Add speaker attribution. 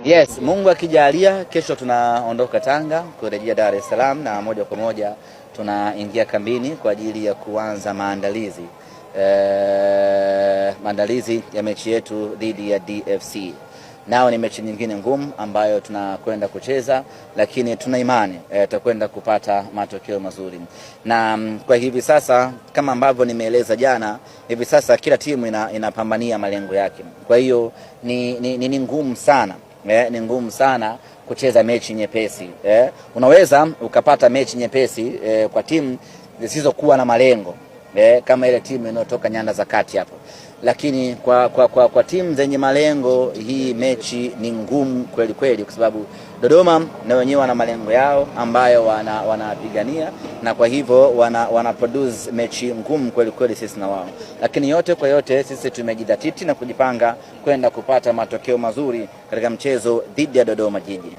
Speaker 1: Yes, Mungu akijalia kesho tunaondoka Tanga kurejea Dar es Salaam na moja kwa moja tunaingia kambini kwa ajili ya kuanza maandalizi ya mechi yetu dhidi ya DFC. Nao ni mechi nyingine ngumu ambayo tunakwenda kucheza, lakini tuna imani tutakwenda kupata matokeo mazuri. Na kwa hivi sasa kama ambavyo nimeeleza jana, hivi sasa kila timu inapambania malengo yake. Kwa hiyo ni ngumu sana. Ni ngumu sana kucheza mechi nyepesi. Unaweza ukapata mechi nyepesi kwa timu zisizokuwa na malengo kama ile timu inayotoka nyanda za kati hapo, lakini kwa timu zenye malengo hii mechi ni ngumu kweli kweli, kwa sababu Dodoma na wenyewe wana malengo yao ambayo wanapigania, na kwa hivyo wana produce mechi ngumu kweli kweli sisi na wao, lakini yote kwa yote sisi tumejidhatiti na kujipanga kwenda kupata matokeo mazuri katika mchezo dhidi ya Dodoma Jiji.